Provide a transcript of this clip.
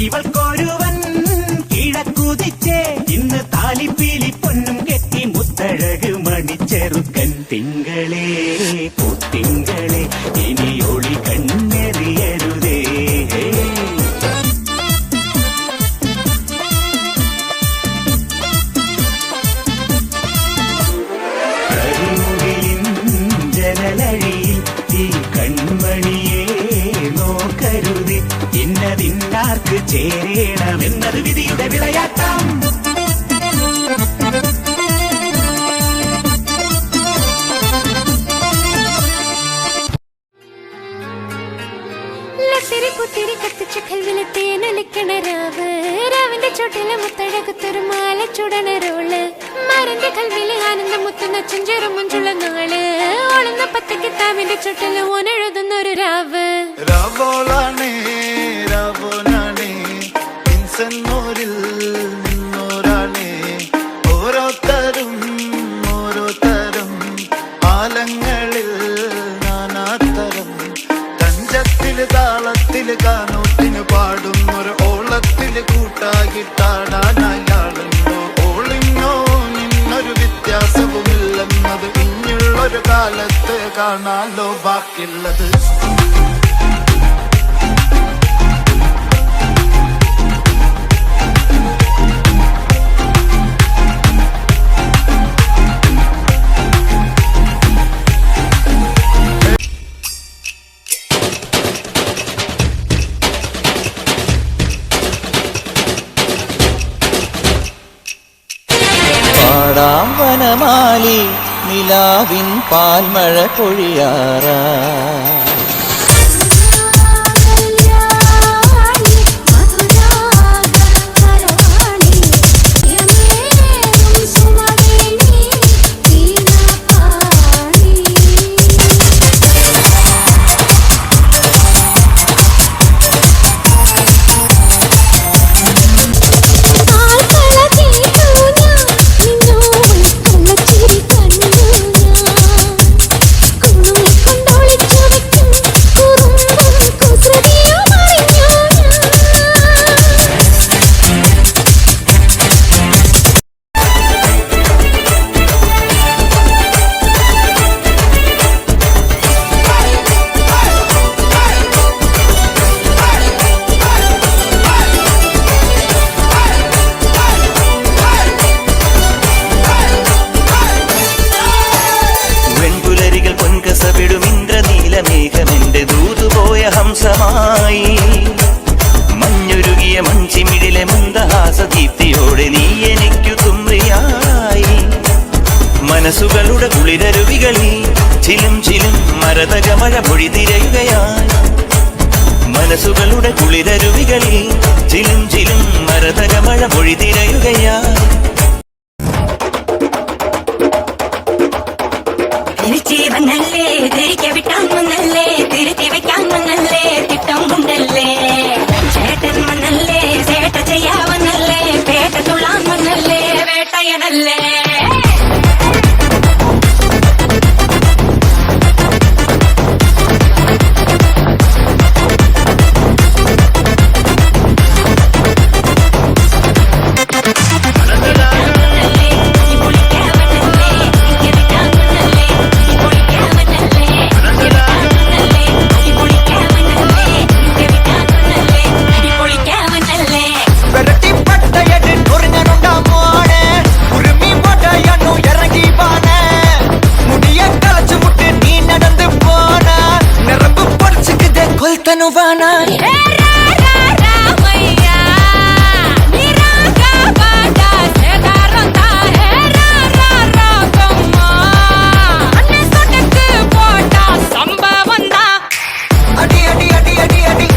ഇവൾക്കൊരുവൻ കിഴക്കുതിച്ചേ ഇന്ന് താലിപ്പീലി പൊന്നും കെട്ടി മുത്തഴക് മണിച്ചെറുക്കൻ. തിങ്കളേ പൂത്തിങ്കളെ ഇനി ഒളി കണ്ണെറിയരുതേ. കരിമുകിലിൻ ജനലഴിയിൽ ഈ കൺമണിയെ നോക്കരുതേ. ഇന്നതിന്നാർക്ക് ചേരണമെന്നത് വിധിയുടെ വിളയാട്ടം. പുത്തിരി കത്തിച്ച കൽവിലെ തേനൊലിക്കണ രാവ്. രാവിന്റെ ചോട്ടിലെ മുത്തഴകത്തൊരു മാല ചുടണരോള്. മരന്റെ കൽവിലെ ആനന്ദം മുത്തുന്ന ചെഞ്ചെറു മുഞ്ചുള്ള നാള്. ഓളുന്ന പത്ത് കിതാബിന്റെ ചുട്ടില് ഓനെഴുതുന്നൊരു രാവ്. രാവോളാണേ രാവോനാണേ ഇൻസന്നൂരിൽ നിന്നോരാണേ. ഓരോരുത്തരും ഓരോരുത്തരും ആലങ്ങളിൽ നാനാത്തരം. തഞ്ചത്തില് താളത്തില് കാനൂത്തിന് പാടുന്നൊരു ഓളത്തില് കൂട്ടാകിട്ടാടാനയാളുണ്ടോ. ഓളിന്നോ നിന്നൊരു വ്യത്യാസവുമില്ലെന്നത് ഇനിയുള്ളൊരു കാലത്ത് കാണാലോ ബാക്കിയുള്ളത്. വനമാലി നിലാവിൻ പാൽമഴ പൊഴിയാറാ. മേഘമെന്റെ ദൂതുപോയ ഹംസമായി മഞ്ഞുരുകിയ മഞ്ചിമിഴിലെ മന്ദഹാസദീപ്തിയോടെ നീ എനിക്കു തുമ്രിയായി. മനസ്സുകളുടെ കുളിരരുവികളിൽ ചിലും ചിലും മരതകമഴ പൊഴിതിരയുകയായി. മനസ്സുകളുടെ കുളിരരുവികളിൽ ചിലും ചിലും മരതകമഴ പൊഴിതിരയുകയായി. വന്നല്ലേ തിരികെ വിട്ടാൻ വന്നല്ലേ തിരുത്തി വെക്കാൻ വന്നല്ലേ തിട്ടം കൊണ്ടല്ലേ ചേട്ടൻ വന്നല്ലേ ചേട്ട ചെയ്യാ വന്നല്ലേ പേട്ട തുള്ളാൻ വന്നല്ലേ വേട്ടയനല്ലേ. அடி அடி அடி அடி அடி